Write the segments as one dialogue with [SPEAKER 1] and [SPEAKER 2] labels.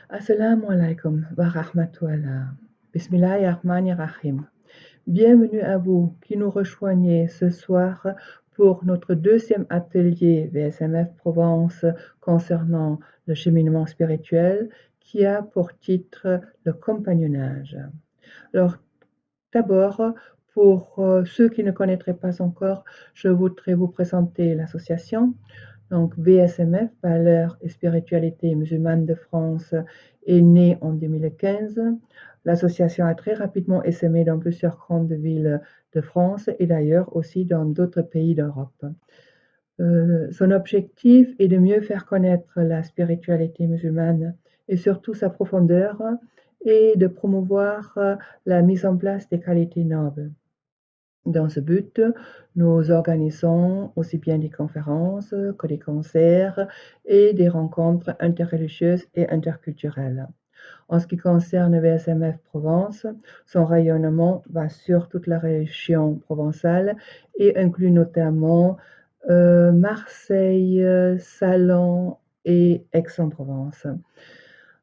[SPEAKER 1] Assalamu alaikum wa rahmatullah. Bismillahirrahmanirrahim. Bienvenue à vous qui nous rejoignez ce soir pour notre deuxième atelier VSMF Provence concernant le cheminement spirituel qui a pour titre le compagnonnage. Alors, d'abord, pour ceux qui ne connaîtraient pas encore, je voudrais vous présenter l'association. Donc, VSMF, Valeurs et Spiritualité musulmane de France, est née en 2015. L'association a très rapidement essaimé dans plusieurs grandes villes de France et d'ailleurs aussi dans d'autres pays d'Europe. Son objectif est de mieux faire connaître la spiritualité musulmane et surtout sa profondeur et de promouvoir la mise en place des qualités nobles. Dans ce but, nous organisons aussi bien des conférences que des concerts et des rencontres interreligieuses et interculturelles. En ce qui concerne VSMF Provence, son rayonnement va sur toute la région provençale et inclut notamment Marseille, Salon et Aix-en-Provence.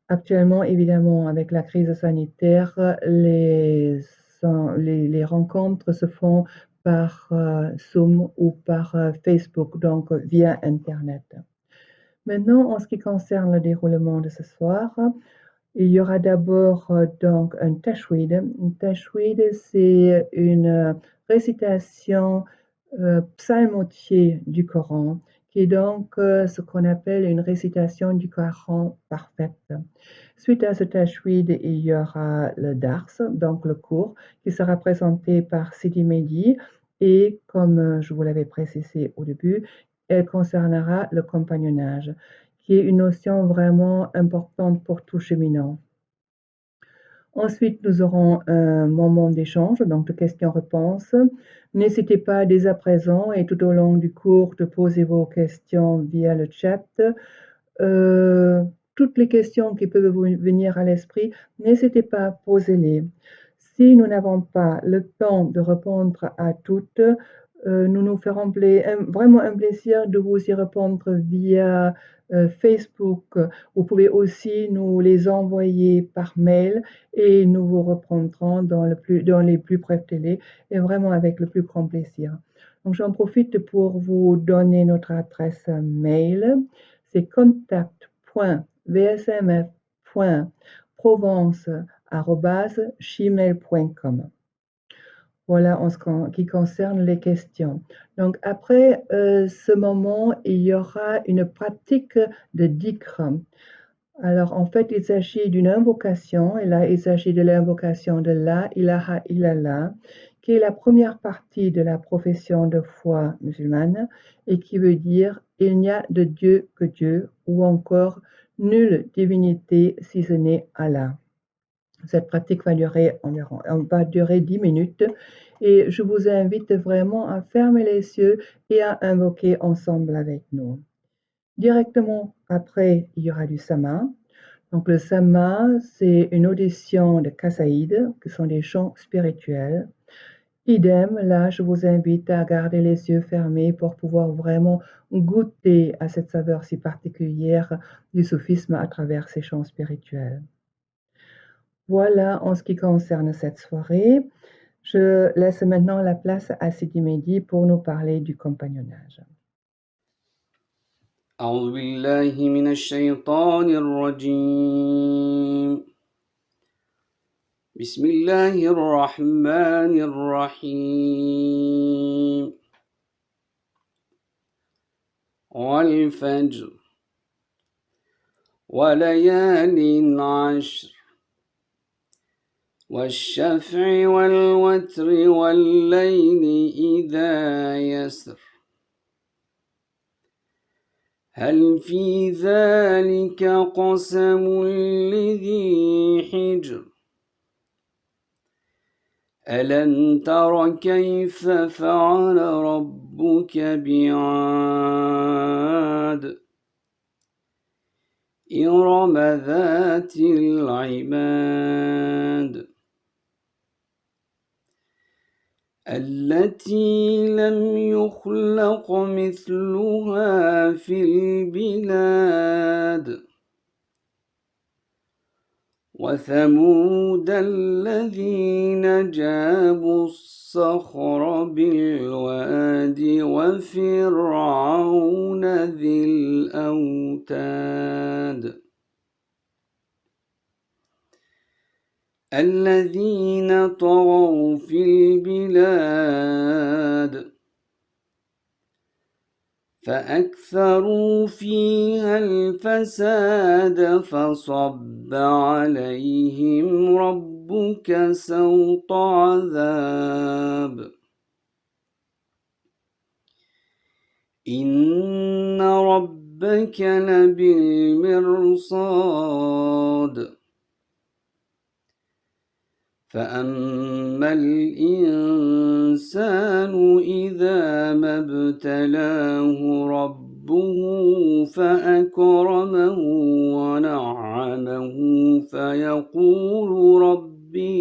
[SPEAKER 1] Actuellement, évidemment, avec la crise sanitaire, les rencontres se font par Zoom ou par Facebook, donc via Internet. Maintenant, en ce qui concerne le déroulement de ce soir, il y aura d'abord donc un tashwid. Un tashwid, c'est une récitation psalmodiée du Coran, qui est donc ce qu'on appelle une récitation du Coran parfaite. Suite à ce tashwid, il y aura le dars, donc le cours, qui sera présenté par Sidi Mehdi et, comme je vous l'avais précisé au début, elle concernera le compagnonnage, qui est une notion vraiment importante pour tout cheminant. Ensuite, nous aurons un moment d'échange, donc de questions-réponses. N'hésitez pas dès à présent et tout au long du cours de poser vos questions via le chat. Toutes les questions qui peuvent vous venir à l'esprit, n'hésitez pas à poser-les. Si nous n'avons pas le temps de répondre à toutes, nous nous ferons vraiment un plaisir de vous y répondre via Facebook. Vous pouvez aussi nous les envoyer par mail et nous vous reprendrons dans les plus brefs délais et vraiment avec le plus grand plaisir. Donc j'en profite pour vous donner notre adresse mail. C'est contact.vsmf.provence@gmail.com. Voilà en ce qui concerne les questions. Donc après ce moment, il y aura une pratique de dhikr. Alors en fait, il s'agit d'une invocation, et là il s'agit de l'invocation de La ilaha illallah, qui est la première partie de la profession de foi musulmane et qui veut dire il n'y a de Dieu que Dieu ou encore nulle divinité si ce n'est Allah. Cette pratique va durer 10 minutes et je vous invite vraiment à fermer les yeux et à invoquer ensemble avec nous. Directement après, il y aura du sama. Donc le sama, c'est une audition de qasaïd, qui sont des chants spirituels. Idem, là, je vous invite à garder les yeux fermés pour pouvoir vraiment goûter à cette saveur si particulière du soufisme à travers ces chants spirituels. Voilà en ce qui concerne cette soirée. Je laisse maintenant la place à Sidi Mehdi pour nous parler du compagnonnage.
[SPEAKER 2] أعوذ بالله من الشيطان الرجيم بسم الله الرحمن الرحيم والفجر وليال عشر والشفع والوتر والليل إذا يسر هل في ذلك قسم لذي حجر ألم تر كيف فعل ربك بعاد إرم ذات العماد التي لم يخلق مثلها في البلاد وثمود الذين جابوا الصخر بالواد وفرعون ذي الأوتاد الذين طغوا في البلاد فأكثروا فيها الفساد فصب عليهم ربك سوط عذاب إن ربك لبالمرصاد فأما الإنسان إذا ما ابتلاه ربه فأكرمه ونعمه فيقول ربي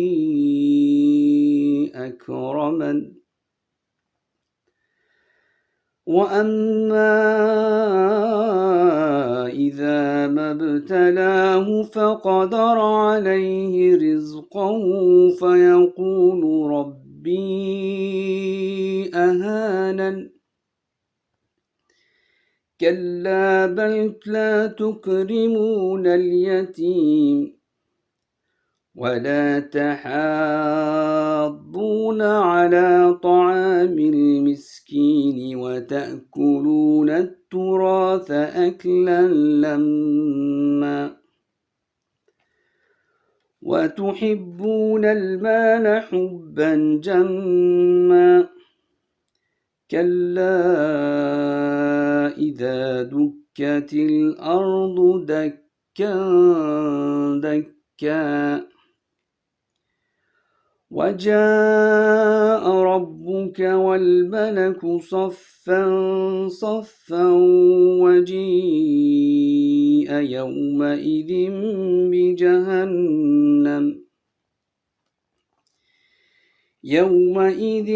[SPEAKER 2] أكرمن وأما إذا ما ابتلاه فقدر عليه رزقه فيقول ربي أهانن كلا بل لا تكرمون اليتيم ولا تحاضون على طعام المسكين وتأكلون التراث أكلا لما وتحبون المال حبا جما كلا إذا دكت الأرض دكا دكا وجاء ربك والملك صفا صفا وجيء يومئذ بجهنم يومئذ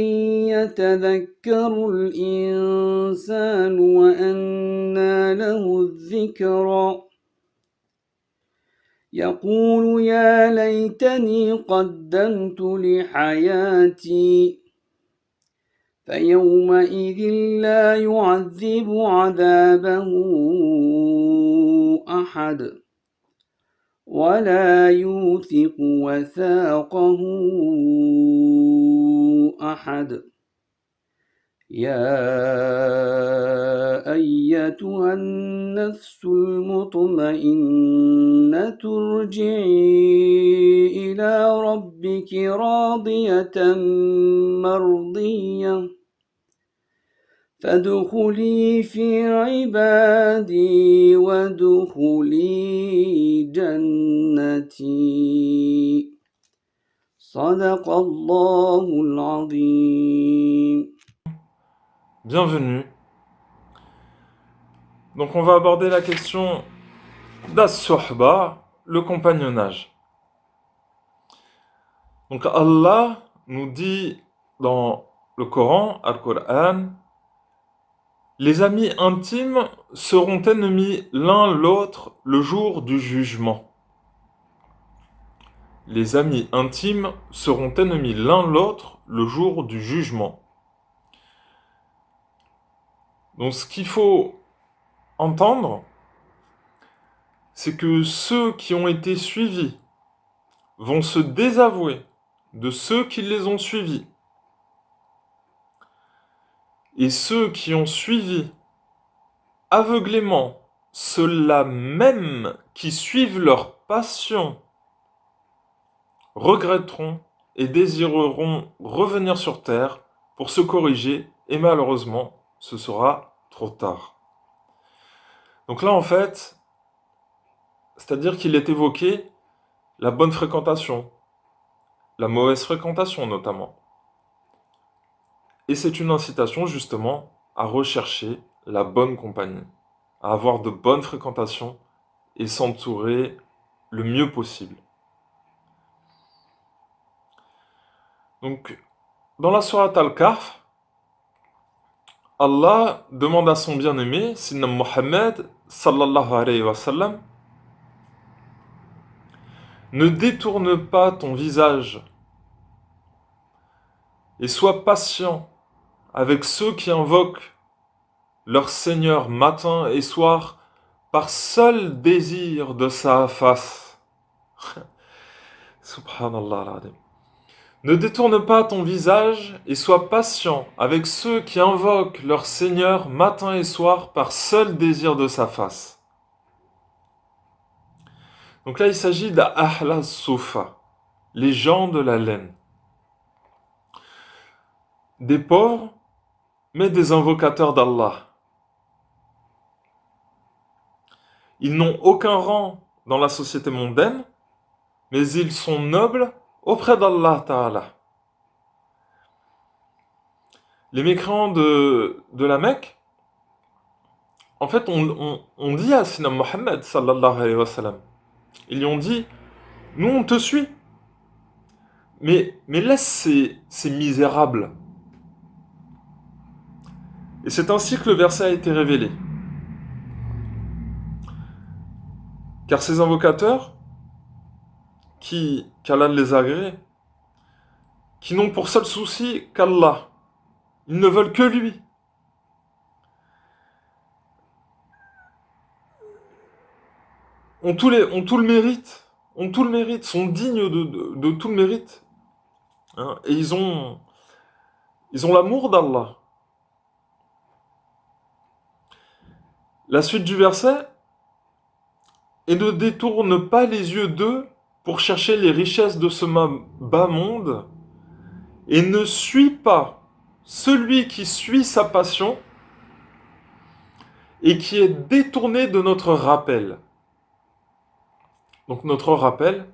[SPEAKER 2] يتذكر الإنسان وأنى له الذكرى يقول يا ليتني قدمت لحياتي فيومئذ لا يعذب عذابه أحد ولا يوثق وثاقه أحد يا أيتها النفس المطمئنة ارجعي إلى ربك راضية مرضية فادخلي في عبادي وادخلي جنتي صدق الله العظيم.
[SPEAKER 3] Bienvenue. Donc on va aborder la question d'as-suhba, le compagnonnage. Donc Allah nous dit dans le Coran, Al-Qur'an, les amis intimes seront ennemis l'un l'autre le jour du jugement. Les amis intimes seront ennemis l'un l'autre le jour du jugement. Donc ce qu'il faut entendre, c'est que ceux qui ont été suivis vont se désavouer de ceux qui les ont suivis. Et ceux qui ont suivi aveuglément ceux-là même qui suivent leur passion regretteront et désireront revenir sur terre pour se corriger et malheureusement, ce sera trop tard. Donc là, en fait, c'est-à-dire qu'il est évoqué la bonne fréquentation, la mauvaise fréquentation notamment. Et c'est une incitation justement à rechercher la bonne compagnie, à avoir de bonnes fréquentations et s'entourer le mieux possible. Donc, dans la sourate Al-Kahf, Allah demande à son bien-aimé, Sidna Mohammed, sallallahu alayhi wa sallam, Ne détourne pas ton visage et sois patient avec ceux qui invoquent leur Seigneur matin et soir par seul désir de sa face. Subhanallah al-Azim. Ne détourne pas ton visage et sois patient avec ceux qui invoquent leur Seigneur matin et soir par seul désir de sa face. Donc là, il s'agit d'Ahla Soufa, les gens de la laine. Des pauvres, mais des invocateurs d'Allah. Ils n'ont aucun rang dans la société mondaine, mais ils sont nobles auprès d'Allah Ta'ala. Les mécréants de la Mecque, en fait, on dit à Sina Mohammed, sallallahu alayhi wa sallam, ils lui ont dit, nous on te suit, mais laisse ces misérables. Et c'est ainsi que le verset a été révélé. Car ces invocateurs, qu'Allah les agrée, qui n'ont pour seul souci qu'Allah, ils ne veulent que lui. Ont tout le mérite, sont dignes de tout le mérite. Hein, et ils ont l'amour d'Allah. La suite du verset, et ne détourne pas les yeux d'eux pour chercher les richesses de ce bas monde, et ne suis pas celui qui suit sa passion et qui est détourné de notre rappel. Donc notre rappel,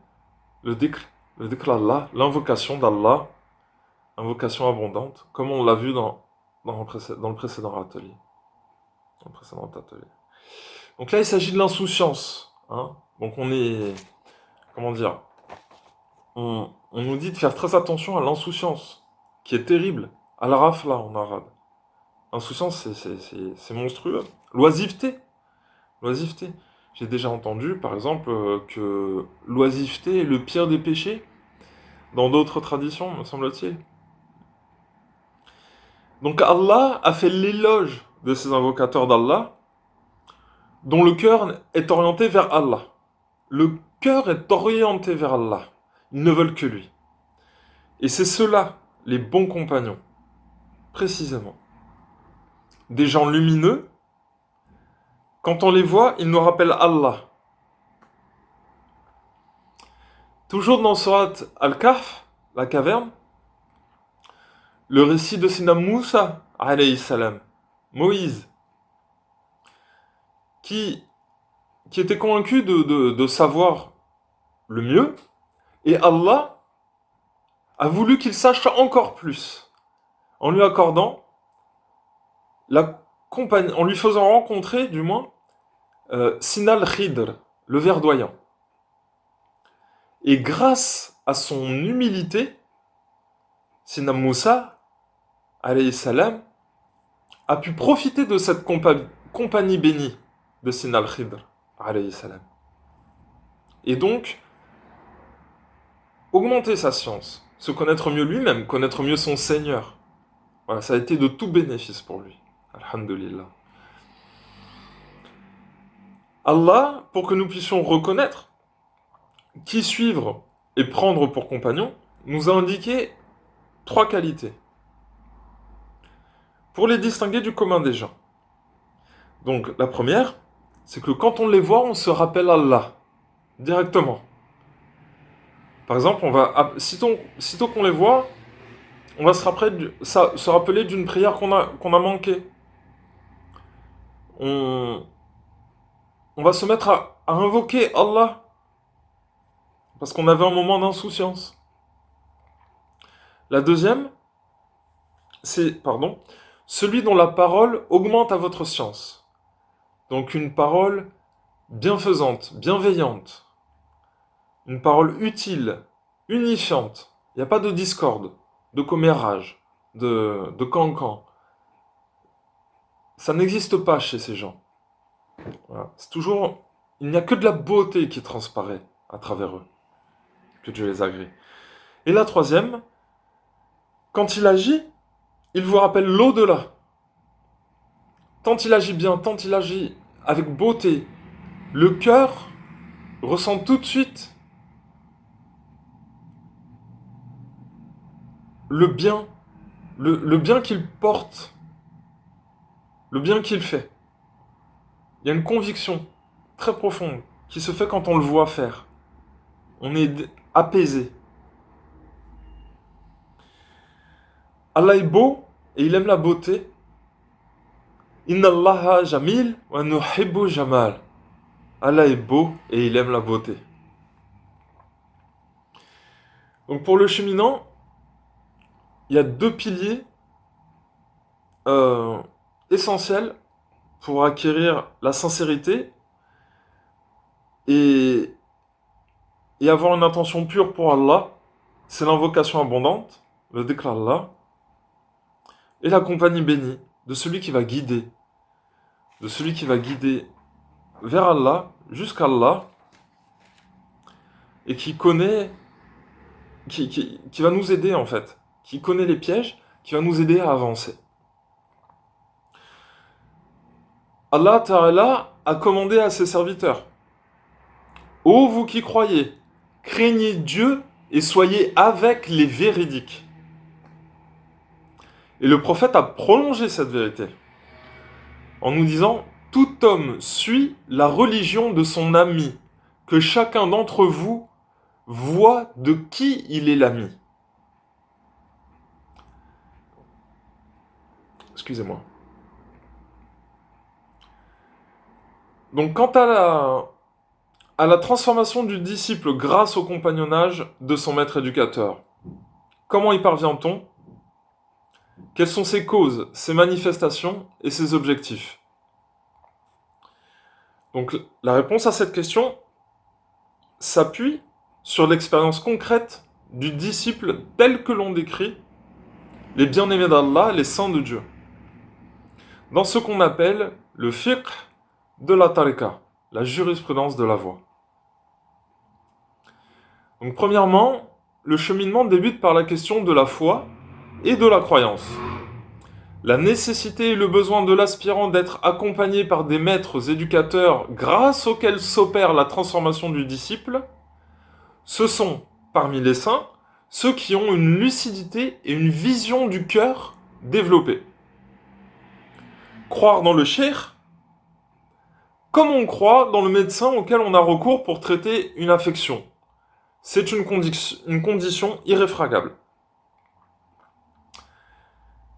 [SPEAKER 3] le dhikr d'Allah, l'invocation d'Allah, invocation abondante, comme on l'a vu dans le précédent atelier. Donc là, il s'agit de l'insouciance. Hein. Donc on est, comment dire, on nous dit de faire très attention à l'insouciance, qui est terrible, al-rafla en arabe. Insouciance, c'est monstrueux. L'oisiveté. J'ai déjà entendu, par exemple, que l'oisiveté est le pire des péchés, dans d'autres traditions, me semble-t-il. Donc Allah a fait l'éloge de ces invocateurs d'Allah, dont le cœur est orienté vers Allah. Le cœur est orienté vers Allah. Ils ne veulent que lui. Et c'est ceux-là, les bons compagnons, précisément. Des gens lumineux, quand on les voit, ils nous rappellent Allah. Toujours dans Surat Al-Kahf, la caverne, le récit de Sina Moussa, alayhi salam, Moïse, qui était convaincu de savoir le mieux, et Allah a voulu qu'il sache encore plus, en lui accordant la compagnie, en lui faisant rencontrer, du moins, Sina al-Khidr, le verdoyant. Et grâce à son humilité, Sina Moussa, alayhi salam, a pu profiter de cette compagnie bénie de Sina al-Khidr, alayhi salam. Et donc, augmenter sa science, se connaître mieux lui-même, connaître mieux son Seigneur. Voilà, ça a été de tout bénéfice pour lui. Alhamdulillah. Allah, pour que nous puissions reconnaître qui suivre et prendre pour compagnon, nous a indiqué 3 qualités pour les distinguer du commun des gens. Donc, la première, c'est que quand on les voit, on se rappelle Allah directement. Par exemple, sitôt qu'on les voit, on va se rappeler d'une prière qu'on a manquée. On va se mettre à invoquer Allah parce qu'on avait un moment d'insouciance. La deuxième, c'est, celui dont la parole augmente à votre science. Donc une parole bienfaisante, bienveillante, une parole utile, unifiante. Il n'y a pas de discorde, de commérage, de cancan. Ça n'existe pas chez ces gens. Voilà. C'est toujours, il n'y a que de la beauté qui transparaît à travers eux. Que Dieu les agrée. Et la troisième, quand il agit, il vous rappelle l'au-delà. Tant il agit bien, tant il agit avec beauté, le cœur ressent tout de suite le bien, le bien qu'il porte, le bien qu'il fait. Il y a une conviction très profonde qui se fait quand on le voit faire. On est apaisé. Allah est beau et il aime la beauté. Inna Allaha jamil wa nuhibbu jamal. Allah est beau et il aime la beauté. Donc pour le cheminant, il y a deux piliers essentiels pour acquérir la sincérité et avoir une intention pure pour Allah. C'est l'invocation abondante, le dhikr Allah, et la compagnie bénie de celui qui va guider, vers Allah, jusqu'à Allah, et qui connaît, qui va nous aider en fait, qui connaît les pièges, qui va nous aider à avancer. Allah Ta'ala a commandé à ses serviteurs: ô vous qui croyez, craignez Dieu et soyez avec les véridiques. Et le prophète a prolongé cette vérité en nous disant: tout homme suit la religion de son ami, que chacun d'entre vous voit de qui il est l'ami. Excusez-moi. Donc quant à la transformation du disciple grâce au compagnonnage de son maître éducateur, comment y parvient-on? Quelles sont ses causes, ses manifestations et ses objectifs? Donc la réponse à cette question s'appuie sur l'expérience concrète du disciple tel que l'on décrit les bien-aimés d'Allah, les saints de Dieu, dans ce qu'on appelle le fiqh de la tariqa, la jurisprudence de la voie. Donc premièrement, le cheminement débute par la question de la foi et de la croyance. La nécessité et le besoin de l'aspirant d'être accompagné par des maîtres éducateurs grâce auxquels s'opère la transformation du disciple, ce sont, parmi les saints, ceux qui ont une lucidité et une vision du cœur développée. Croire dans le cheikh, comme on croit dans le médecin auquel on a recours pour traiter une affection. C'est une condition irréfragable.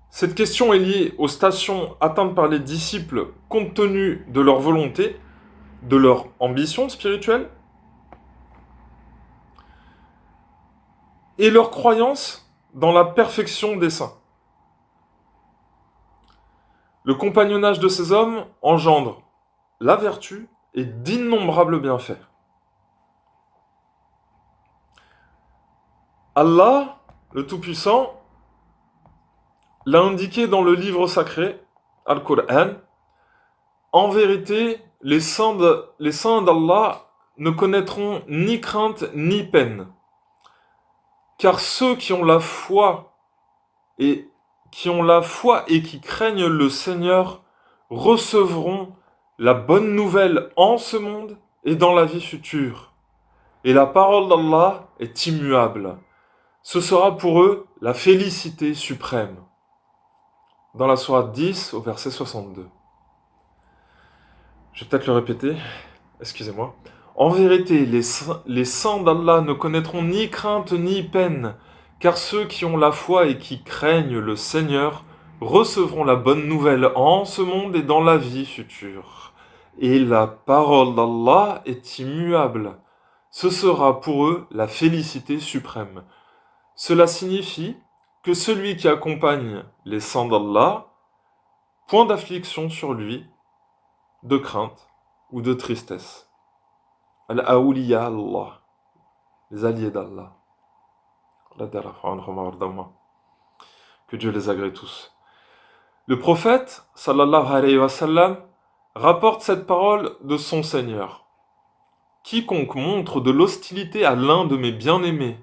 [SPEAKER 3] Cette question est liée aux stations atteintes par les disciples compte tenu de leur volonté, de leur ambition spirituelle et leur croyance dans la perfection des saints. Le compagnonnage de ces hommes engendre la vertu et d'innombrables bienfaits. Allah, le Tout-Puissant, l'a indiqué dans le livre sacré, Al-Qur'an. En vérité, les saints d'Allah ne connaîtront ni crainte ni peine. Car ceux qui ont la foi et qui craignent le Seigneur recevront la bonne nouvelle en ce monde et dans la vie future. Et la parole d'Allah est immuable. Ce sera pour eux la félicité suprême. Dans la sourate 10, au verset 62. Je vais peut-être le répéter, excusez-moi. En vérité, les saints d'Allah ne connaîtront ni crainte ni peine, car ceux qui ont la foi et qui craignent le Seigneur recevront la bonne nouvelle en ce monde et dans la vie future. Et la parole d'Allah est immuable. Ce sera pour eux la félicité suprême. Cela signifie que celui qui accompagne les saints d'Allah, point d'affliction sur lui, de crainte ou de tristesse. Al-Awliya Allah, les alliés d'Allah. Que Dieu les agrée tous. Le prophète, sallallahu alayhi wa sallam, rapporte cette parole de son Seigneur. quiconque montre de l'hostilité à l'un de mes bien-aimés,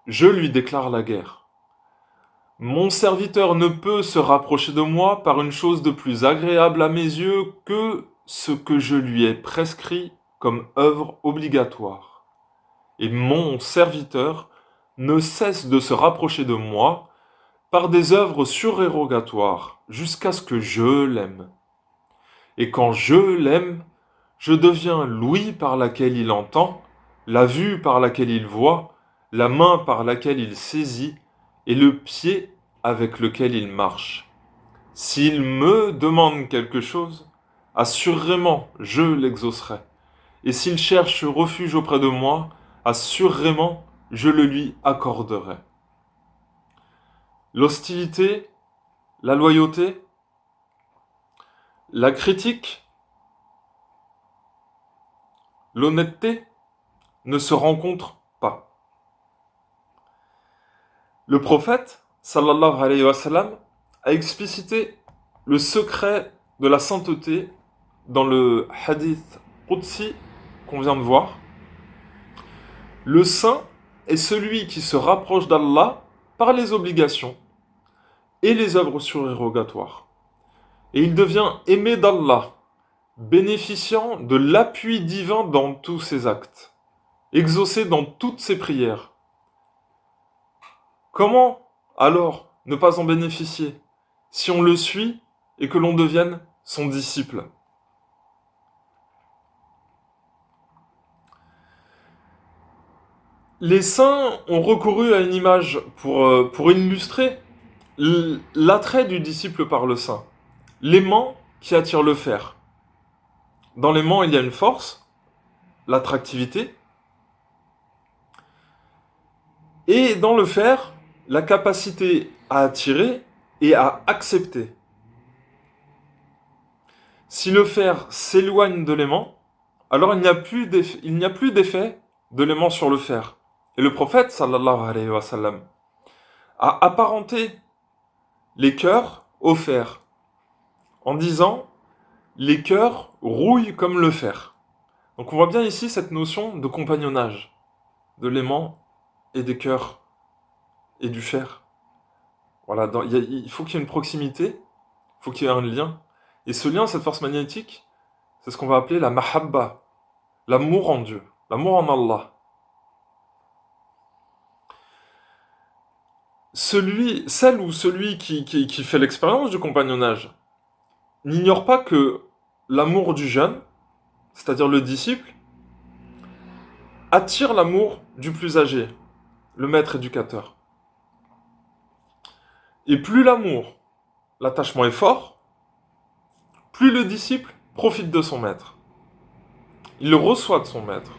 [SPEAKER 3] je lui déclare la guerre. Mon serviteur ne peut se rapprocher de moi par une chose de plus agréable à mes yeux que ce que je lui ai prescrit comme œuvre obligatoire. Et mon serviteur ne cesse de se rapprocher de moi par des œuvres surérogatoires jusqu'à ce que je l'aime. Et quand je l'aime, je deviens l'ouïe par laquelle il entend, la vue par laquelle il voit, la main par laquelle il saisit, et le pied avec lequel il marche. S'il me demande quelque chose, assurément je l'exaucerai. Et s'il cherche refuge auprès de moi, assurément je le lui accorderai. L'hostilité, la loyauté, la critique, l'honnêteté ne se rencontrent pas. Le prophète, sallallahu alayhi wa sallam, a explicité le secret de la sainteté dans le hadith Qudsi qu'on vient de voir. Le saint est celui qui se rapproche d'Allah par les obligations et les œuvres surérogatoires. Et il devient aimé d'Allah, bénéficiant de l'appui divin dans tous ses actes, exaucé dans toutes ses prières. Comment alors ne pas en bénéficier si on le suit et que l'on devienne son disciple? Les saints ont recouru à une image pour illustrer l'attrait du disciple par le saint. L'aimant qui attire le fer. Dans l'aimant, il y a une force, l'attractivité, et dans le fer, la capacité à attirer et à accepter. Si le fer s'éloigne de l'aimant, alors il n'y a plus d'effet de l'aimant sur le fer. Et le prophète, sallallahu alayhi wa sallam, a apparenté les cœurs au fer, en disant « les cœurs rouillent comme le fer ». Donc on voit bien ici cette notion de compagnonnage, de l'aimant et des cœurs et du fer. Voilà, il faut qu'il y ait une proximité, il faut qu'il y ait un lien. Et ce lien, cette force magnétique, c'est ce qu'on va appeler la mahabba, l'amour en Dieu, l'amour en Allah. Celle ou celui qui fait l'expérience du compagnonnage n'ignore pas que l'amour du jeune, c'est-à-dire le disciple, attire l'amour du plus âgé, le maître éducateur. Et plus l'amour, l'attachement est fort, plus le disciple profite de son maître. Il le reçoit de son maître.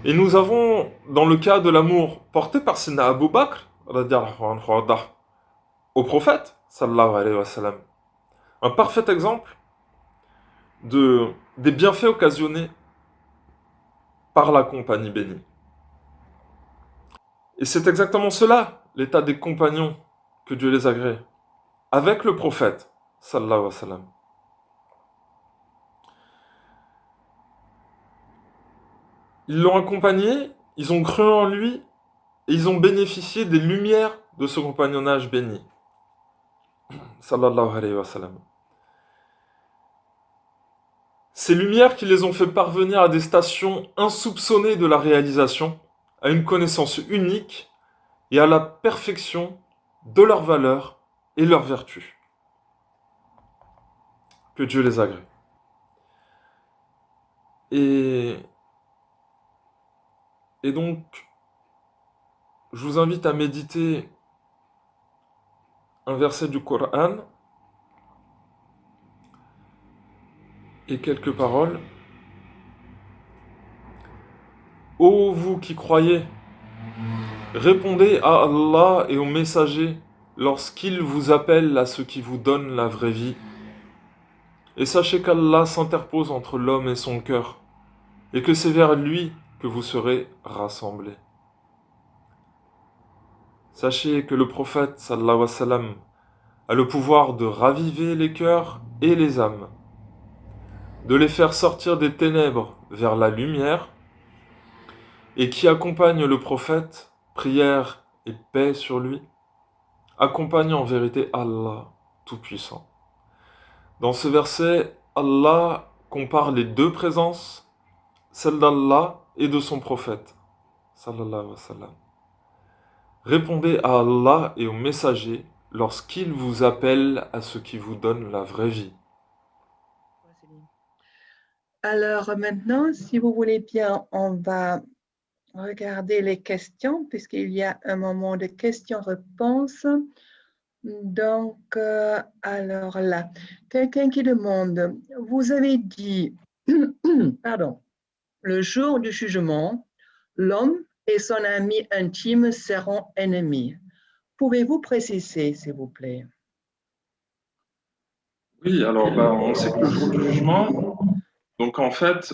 [SPEAKER 3] Et nous avons, dans le cas de l'amour porté par Sina Abu Bakr, au prophète, sallallahu alayhi wa sallam, un parfait exemple des bienfaits occasionnés par la compagnie bénie. Et c'est exactement cela, l'état des compagnons, que Dieu les agrée, avec le prophète, sallallahu alayhi wa sallam. Ils l'ont accompagné, ils ont cru en lui, et ils ont bénéficié des lumières de ce compagnonnage béni. Sallallahu alayhi wa sallam. Ces lumières qui les ont fait parvenir à des stations insoupçonnées de la réalisation, à une connaissance unique et à la perfection de leurs valeurs et leurs vertus. Que Dieu les agrée. Et donc, je vous invite à méditer un verset du Coran et quelques paroles. Ô vous qui croyez, répondez à Allah et aux messagers lorsqu'ils vous appellent à ce qui vous donne la vraie vie. Et sachez qu'Allah s'interpose entre l'homme et son cœur, et que c'est vers lui que vous serez rassemblés. Sachez que le prophète, sallallahu alayhi wa sallam, a le pouvoir de raviver les cœurs et les âmes, de les faire sortir des ténèbres vers la lumière, et qui accompagne le prophète, prière et paix sur lui, accompagne en vérité Allah Tout-Puissant. Dans ce verset, Allah compare les deux présences, celle d'Allah et de son prophète, sallallahu alayhi wa sallam. Répondez à Allah et aux messagers lorsqu'ils vous appellent à ce qui vous donne la vraie vie.
[SPEAKER 1] Alors maintenant, si vous voulez bien, on va regarder les questions, puisqu'il y a un moment de questions-réponses. Donc, alors là, quelqu'un qui demande, vous avez dit, pardon, le jour du jugement, l'homme et son ami intime seront ennemis. Pouvez-vous préciser, s'il vous plaît?
[SPEAKER 4] Oui, alors on sait que le jour du jugement, donc en fait,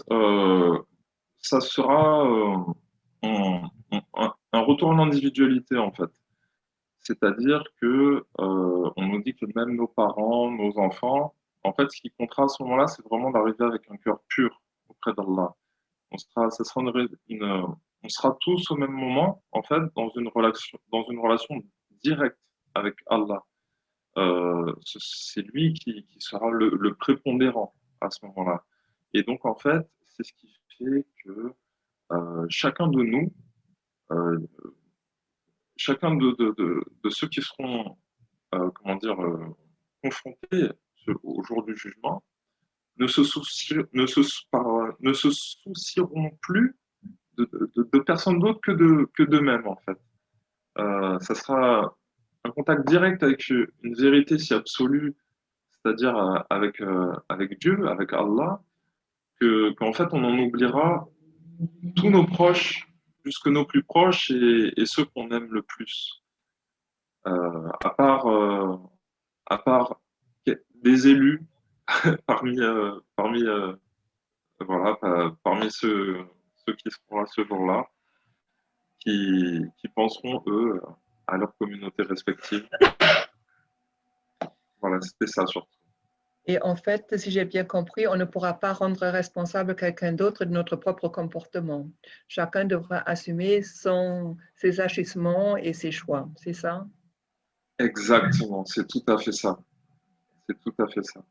[SPEAKER 4] ça sera un retour en individualité en fait. C'est-à-dire que on nous dit que même nos parents, nos enfants, en fait, ce qui comptera à ce moment-là, c'est vraiment d'arriver avec un cœur pur auprès d'Allah. Ça sera on sera tous au même moment, en fait, dans une relation directe avec Allah. C'est lui qui sera le prépondérant à ce moment-là. Et donc, en fait, c'est ce qui fait que chacun de nous, euh, chacun de ceux qui seront, comment dire, confrontés au jour du jugement, ne se soucieront plus de personne d'autre que d'eux-mêmes, en fait. Ça sera un contact direct avec une vérité si absolue, c'est-à-dire avec Dieu, avec Allah, qu'en fait on en oubliera tous nos proches, jusque nos plus proches et ceux qu'on aime le plus. Euh, à part, euh, à part des élus parmi voilà, parmi ceux qui seront là ce jour-là, qui penseront eux à leur communauté respective. Voilà, c'était ça surtout.
[SPEAKER 1] Et en fait, si j'ai bien compris, on ne pourra pas rendre responsable quelqu'un d'autre de notre propre comportement. Chacun devra assumer ses agissements et ses choix, c'est ça?
[SPEAKER 4] Exactement, c'est tout à fait ça. C'est tout à fait ça.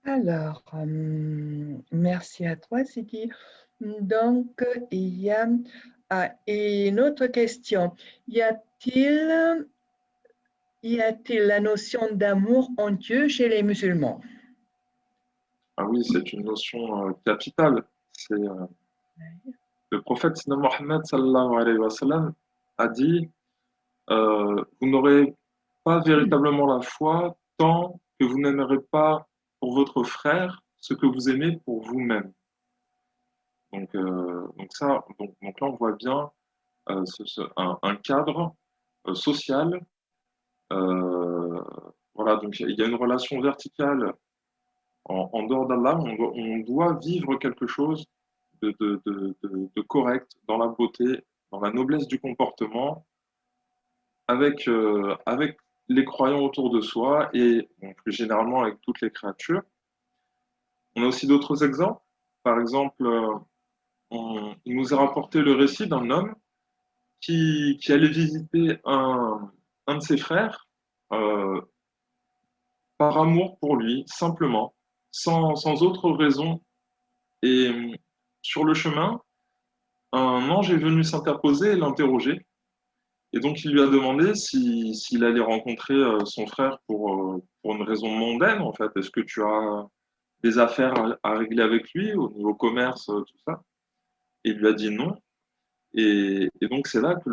[SPEAKER 1] Alors, merci à toi, Sidi. Donc, il y a une autre question. Y a-t-il la notion d'amour en Dieu chez les musulmans?
[SPEAKER 4] Ah oui, c'est une notion capitale. Le prophète Mohammed sallallahu alayhi wa sallam a dit vous n'aurez pas véritablement la foi tant que vous n'aimerez pas pour votre frère ce que vous aimez pour vous-même. Donc là, on voit bien un cadre social. Voilà, donc il y a une relation verticale en dehors d'Allah. On doit vivre quelque chose de correct dans la beauté, dans la noblesse du comportement, avec les croyants autour de soi et bon, plus généralement avec toutes les créatures. On a aussi d'autres exemples. Par exemple, il nous a rapporté le récit d'un homme qui allait visiter un de ses frères euh, par amour pour lui, simplement, sans autre raison. Et sur le chemin, un ange est venu s'interposer et l'interroger. Et donc, il lui a demandé s'il allait rencontrer son frère pour une raison mondaine, en fait. Est-ce que tu as des affaires à régler avec lui au niveau commerce, tout ça? Et il lui a dit non. Et donc, c'est là que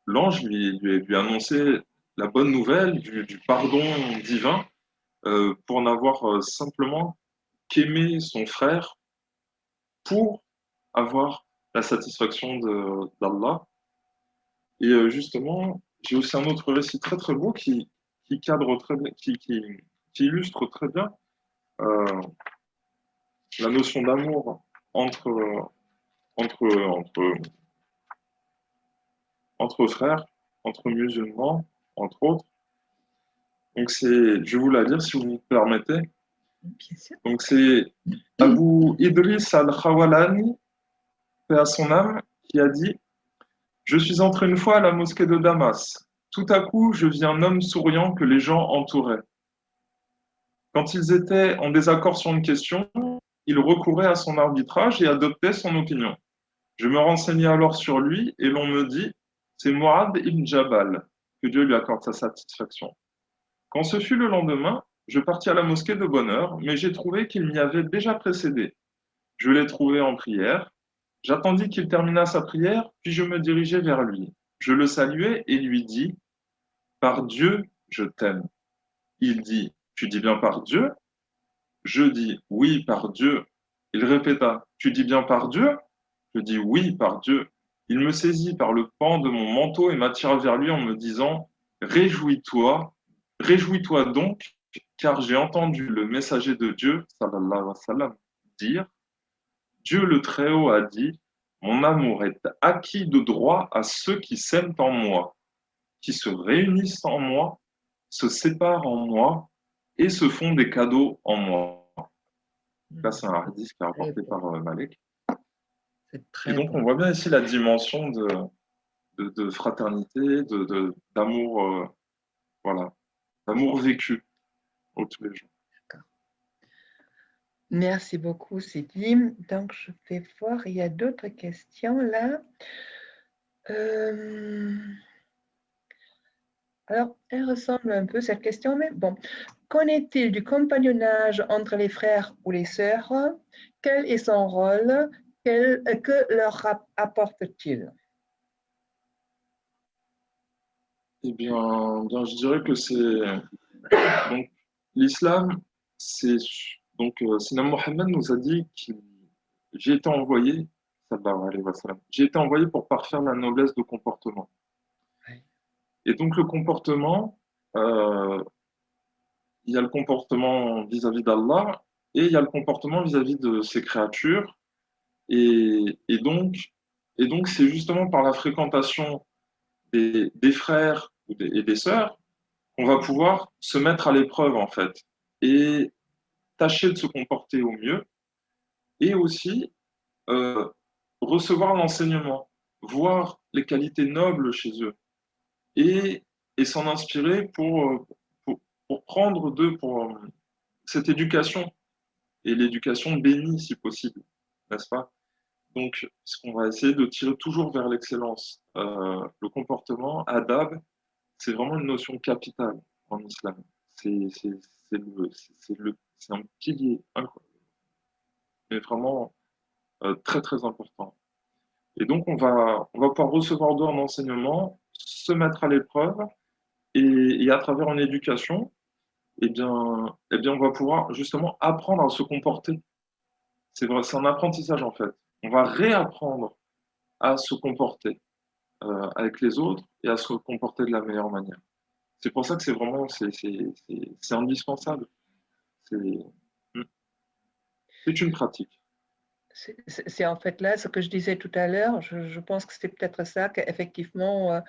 [SPEAKER 4] l'ange lui a annoncé la bonne nouvelle du pardon divin pour n'avoir simplement qu'aimer son frère pour avoir la satisfaction d'Allah. Et justement, j'ai aussi un autre récit très très beau qui cadre très bien, qui illustre très bien euh, la notion d'amour entre, entre, entre, entre frères, entre musulmans, entre autres. Donc je vais vous la lire si vous me permettez.
[SPEAKER 1] Bien sûr.
[SPEAKER 4] Donc c'est Abu Idris al-Khawalani, paix à son âme, qui a dit: Je suis entré une fois à la mosquée de Damas. Tout à coup, je vis un homme souriant que les gens entouraient. Quand ils étaient en désaccord sur une question, il recourait à son arbitrage et adoptait son opinion. Je me renseignai alors sur lui et l'on me dit: C'est Mu'adh ibn Jabal, que Dieu lui accorde sa satisfaction. Quand ce fut le lendemain, je partis à la mosquée de bonne heure, mais j'ai trouvé qu'il m'y avait déjà précédé. Je l'ai trouvé en prière. J'attendis qu'il terminât sa prière, puis je me dirigeai vers lui. Je le saluai et lui dis: Par Dieu, je t'aime. Il dit: Tu dis bien par Dieu? Je dis: Oui, par Dieu. Il répéta: Tu dis bien par Dieu? Je dis: Oui, par Dieu. Il me saisit par le pan de mon manteau et m'attira vers lui en me disant: Réjouis-toi, réjouis-toi donc, car j'ai entendu le messager de Dieu, sallallahu alayhi wa sallam, dire: Dieu le Très-Haut a dit: Mon amour est acquis de droit à ceux qui s'aiment en moi, qui se réunissent en moi, se séparent en moi et se font des cadeaux en moi. Là, c'est un hadith qui est
[SPEAKER 1] Très
[SPEAKER 4] rapporté
[SPEAKER 1] beau.
[SPEAKER 4] par Malek.
[SPEAKER 1] C'est
[SPEAKER 4] Et
[SPEAKER 1] très
[SPEAKER 4] donc,
[SPEAKER 1] beau.
[SPEAKER 4] on voit bien ici la dimension de fraternité, d'amour, voilà, d'amour vécu au tous les jours.
[SPEAKER 1] Merci beaucoup, Sidi. Donc, je vais voir, il y a d'autres questions là. Alors, elle ressemble un peu cette question, mais bon. Qu'en est-il du compagnonnage entre les frères ou les sœurs? Quel est son rôle? Que leur apporte-t-il?
[SPEAKER 4] Eh bien, je dirais que c'est donc l'islam, c'est donc Sina Mohammed nous a dit qu'il j'ai été envoyé, sallallahu alayhi wa sallam, j'ai été envoyé pour parfaire la noblesse de comportement.
[SPEAKER 1] Oui.
[SPEAKER 4] Et donc le comportement, euh, il y a le comportement vis-à-vis d'Allah et il y a le comportement vis-à-vis de ses créatures. Et, et donc, et donc c'est justement par la fréquentation des frères et des sœurs qu'on va pouvoir se mettre à l'épreuve en fait et tâcher de se comporter au mieux et aussi euh, recevoir l'enseignement, voir les qualités nobles chez eux et, et s'en inspirer pour prendre d'eux pour cette éducation et l'éducation bénie si possible, n'est-ce pas? Donc, ce qu'on va essayer de tirer toujours vers l'excellence. Le comportement, adab, c'est vraiment une notion capitale en islam. C'est un pilier incroyable, mais vraiment très très important. Et donc, on va pouvoir recevoir d'eux un enseignement, se mettre à l'épreuve, et à travers une éducation, on va pouvoir justement apprendre à se comporter. C'est vrai, c'est un apprentissage en fait. On va réapprendre à se comporter avec les autres et à se comporter de la meilleure manière. C'est pour ça que c'est vraiment c'est indispensable. C'est hmm, c'est une pratique.
[SPEAKER 1] C'est en fait là ce que je disais tout à l'heure. Je pense que c'est peut-être ça, qu'effectivement,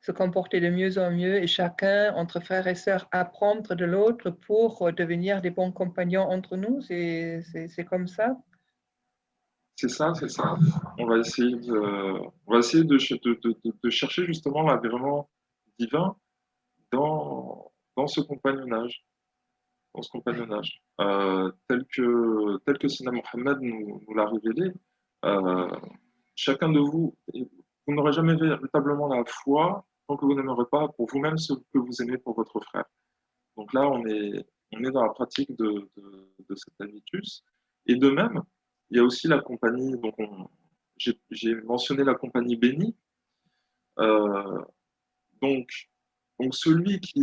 [SPEAKER 1] se comporter de mieux en mieux et chacun, entre frères et sœurs, apprendre de l'autre pour devenir des bons compagnons entre nous. C'est comme ça.
[SPEAKER 4] C'est ça, c'est ça. On va essayer de chercher justement l'agrément divin dans ce compagnonnage,
[SPEAKER 1] Oui,
[SPEAKER 4] tel que Sina Mohammed nous l'a révélé. Euh, Chacun de vous, vous n'aurez jamais véritablement la foi tant que vous n'aimerez pas pour vous-même ce que vous aimez pour votre frère. Donc là, on est dans la pratique de cet habitus. Et de même, il y a aussi la compagnie, donc j'ai mentionné la compagnie bénie. Euh, donc celui qui,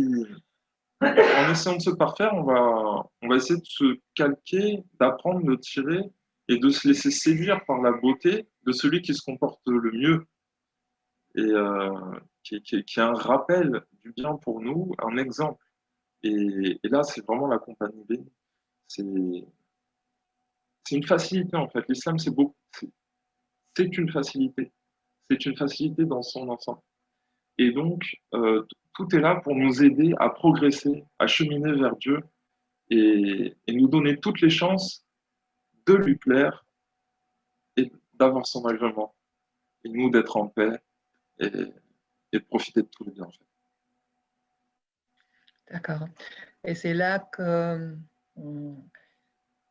[SPEAKER 4] en essayant de se parfaire, on va essayer de se calquer, d'apprendre, de tirer et de se laisser séduire par la beauté de celui qui se comporte le mieux et qui est un rappel du bien pour nous, un exemple. Et là, c'est vraiment la compagnie bénie. C'est c'est une facilité en fait. L'islam, c'est une facilité. C'est une facilité dans son ensemble. Et donc, tout est là pour nous aider à progresser, à cheminer vers Dieu et nous donner toutes les chances de lui plaire et d'avoir son agrément. Et nous d'être en paix et, et de profiter de tous les bienfaits.
[SPEAKER 1] D'accord. Et c'est là que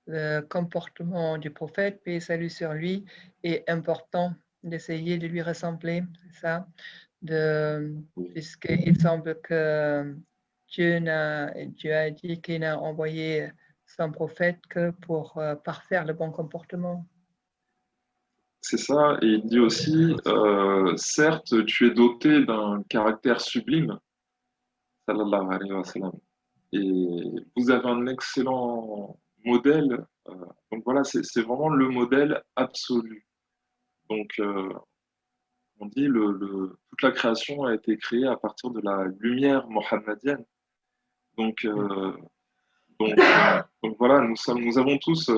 [SPEAKER 1] le comportement du prophète, paix et salut sur lui, est important d'essayer de lui ressembler, c'est ça? Puisqu'il semble que Dieu a dit qu'il n'a envoyé son prophète que pour parfaire le bon comportement.
[SPEAKER 4] C'est ça, et il dit aussi, certes, tu es doté d'un caractère sublime, sallallahu alayhi wa sallam, et vous avez un excellent modèle. Donc voilà, c'est vraiment le modèle absolu. Donc on dit toute la création a été créée à partir de la lumière mohammedienne. Donc, donc, donc voilà, nous avons tous,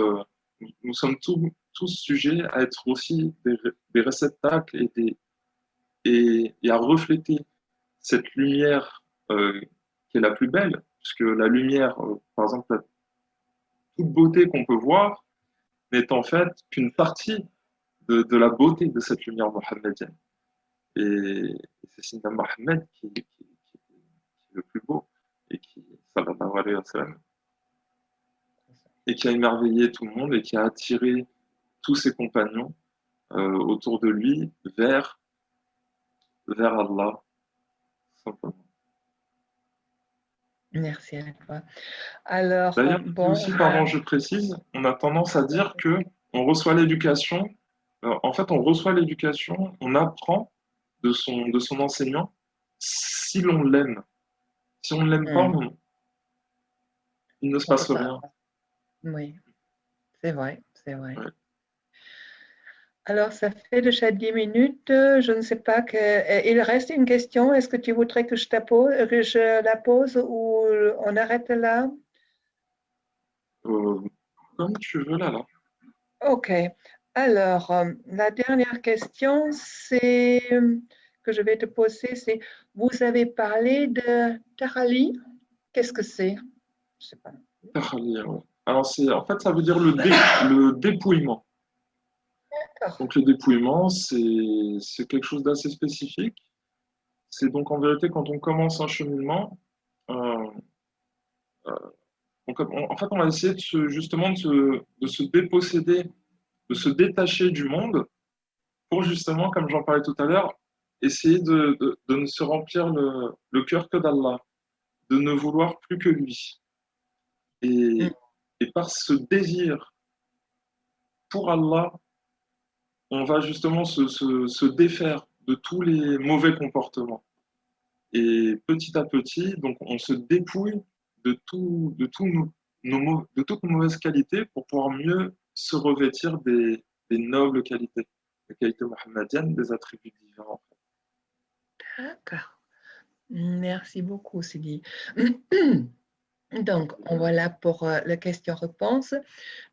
[SPEAKER 4] nous sommes tous sujets à être aussi des réceptacles et à refléter cette lumière qui est la plus belle, puisque la lumière, par exemple, toute beauté qu'on peut voir n'est en fait qu'une partie de la beauté de cette lumière mohammedienne. Et c'est Sina Mohammed qui est le plus beau et qui, sallallahu alayhi wa sallam, et qui a émerveillé tout le monde et qui a attiré tous ses compagnons autour de lui vers Allah, simplement.
[SPEAKER 1] Merci à toi. Alors,
[SPEAKER 4] D'ailleurs,
[SPEAKER 1] bon,
[SPEAKER 4] aussi, pardon, je précise, on a tendance à dire que on reçoit l'éducation. En fait, on reçoit l'éducation, on apprend de son enseignant si l'on l'aime. Si on ne l'aime pas, il ne se passe rien.
[SPEAKER 1] Oui, c'est vrai, c'est vrai.
[SPEAKER 4] Ouais.
[SPEAKER 1] Alors, ça fait déjà 10 minutes. Je ne sais pas il reste une question. Est-ce que tu voudrais que je la pose ou on arrête là?
[SPEAKER 4] Comme tu veux, là.
[SPEAKER 1] OK. Alors, la dernière question, que je vais te poser, c'est, vous avez parlé de Tarali. Qu'est-ce que c'est? Je sais pas.
[SPEAKER 4] Alors, en fait, ça veut dire le dépouillement. Donc, le dépouillement, c'est quelque chose d'assez spécifique. C'est donc en vérité quand on commence un cheminement, en fait, on va essayer justement de se déposséder, de se détacher du monde pour justement, comme j'en parlais tout à l'heure, essayer de ne se remplir le cœur que d'Allah, de ne vouloir plus que lui. Et par ce désir pour Allah, on va justement se défaire de tous les mauvais comportements. Et petit à petit, donc, on se dépouille de toutes nos mauvaises qualités pour pouvoir mieux se revêtir des nobles qualités, les qualités mohammediennes, des attributs divins.
[SPEAKER 1] D'accord. Merci beaucoup, Sidi. Donc, on va là pour la question-réponse.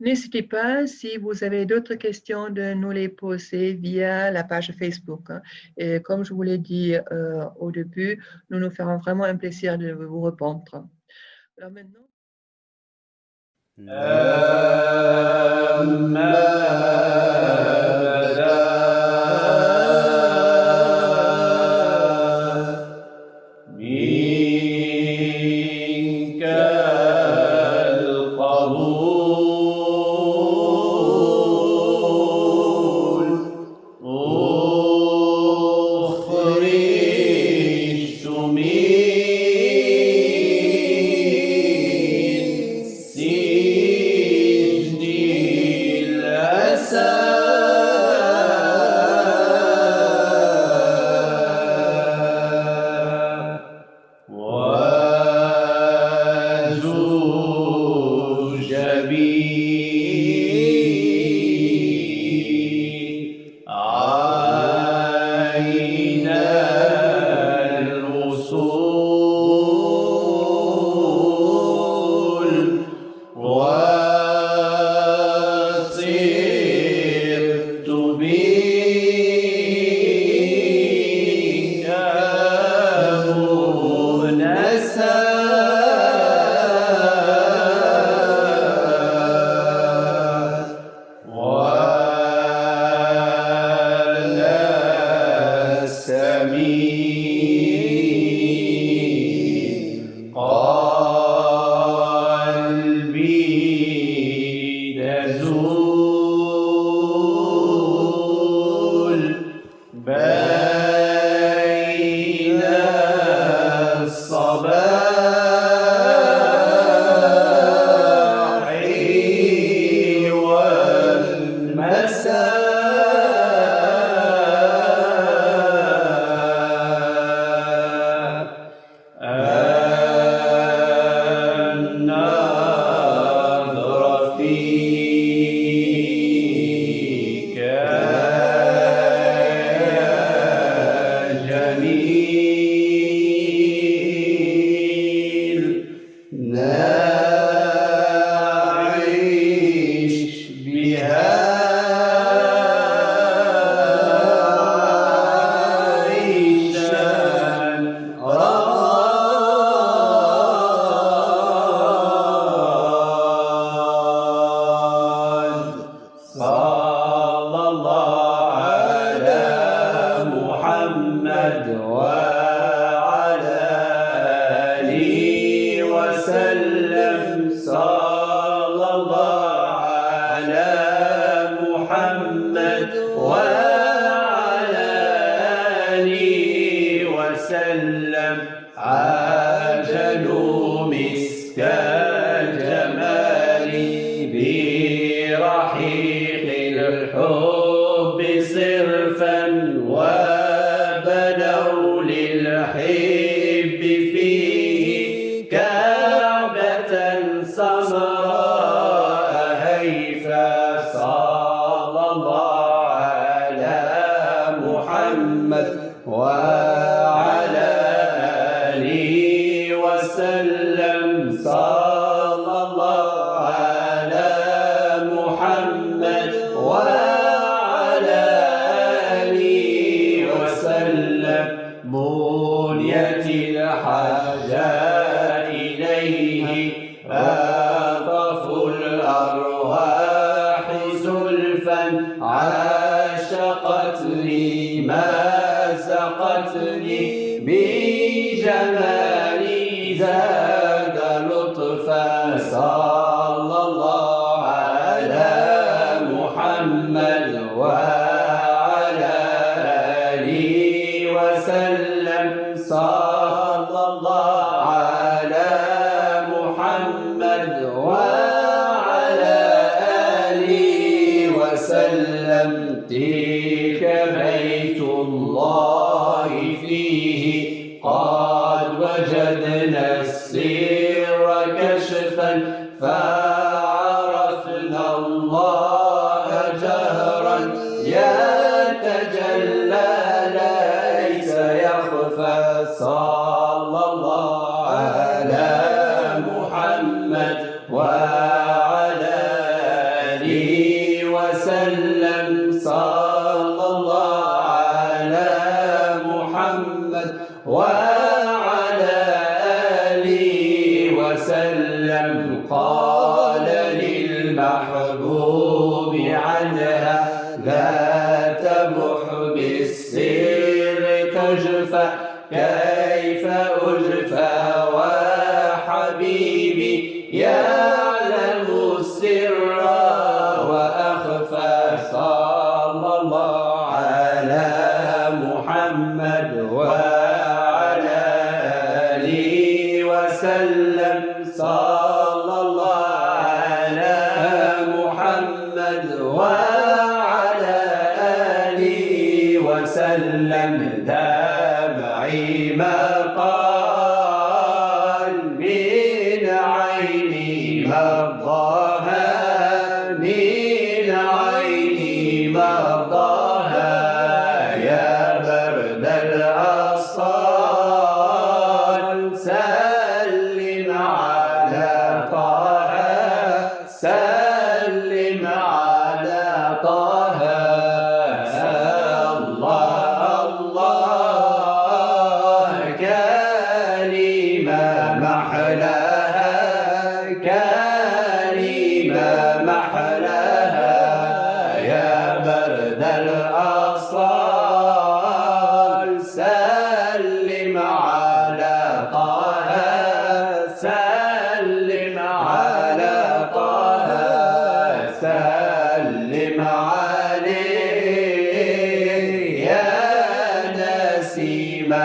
[SPEAKER 1] N'hésitez pas, si vous avez d'autres questions, de nous les poser via la page Facebook. Et comme je vous l'ai dit au début, nous ferons vraiment un plaisir de vous répondre. Alors maintenant.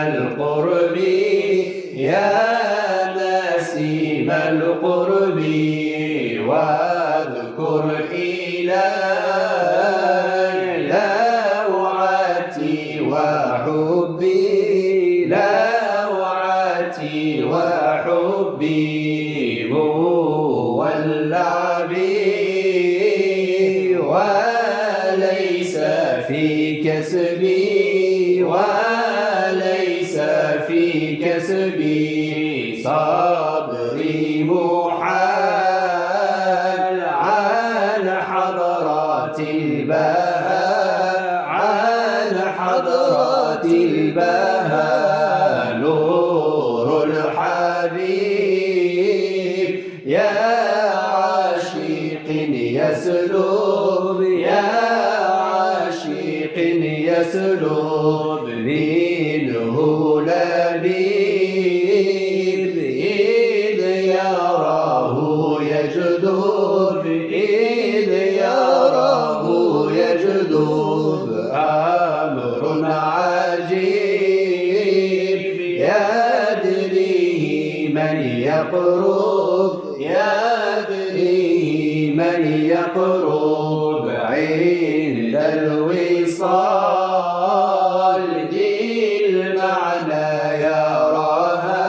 [SPEAKER 5] القرب يا
[SPEAKER 2] القرب واذكر إلهي لوعتي وحبي لوعتي وحبي هو اللعبي وليس في كسبي وليس في كسبي صبري محال عن حضرات البهاء عن حضرات البهاء نور الحبيب يا عاشق يسلب يا عاشق يسلب منه لبيب إذ يراه يجذب إذ يراه يجذب أمر عجيب يدريه من يقرب يدريه من يقرب عند الوصال ذي المعنى يراها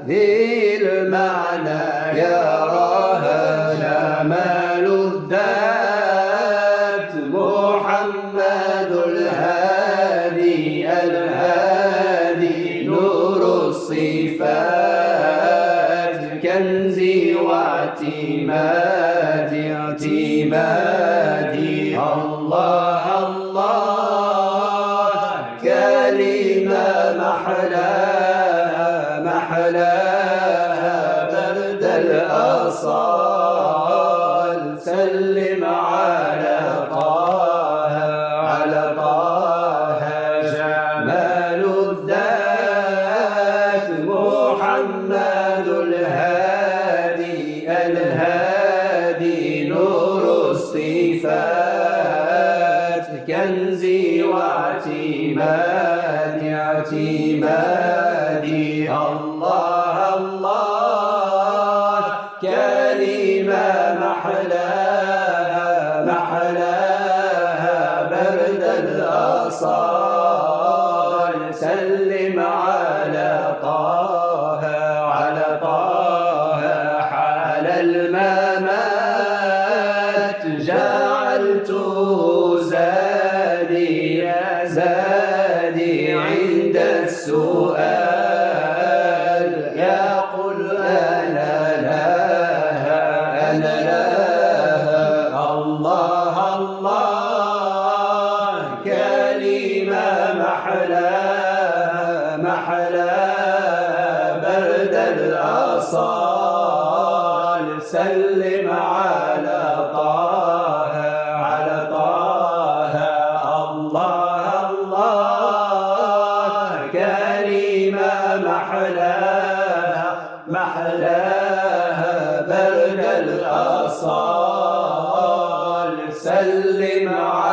[SPEAKER 2] ذي المعنى يراها جمال الذات محمد الهادي الهادي نور الصفات كنزي واعتمادي اعتمادي الله الله كلمة محلاها محلاها برد الأصال سلم على طه على طه جمال الذات محمد الهادي الهادي نور الصفات كنزي واعتمادي اعتمادي الله الله كلمة محلاها محلاها برد الأصال سلم على طه على طه حال الممات جعلت زادي زادي عند السؤال يقول أنا لها أنا لها الله الله كلمة محلاها محلاها برد الأصال سلم على طه على طه الله الله كلمة محلاها محلاها برد الأصال سلم على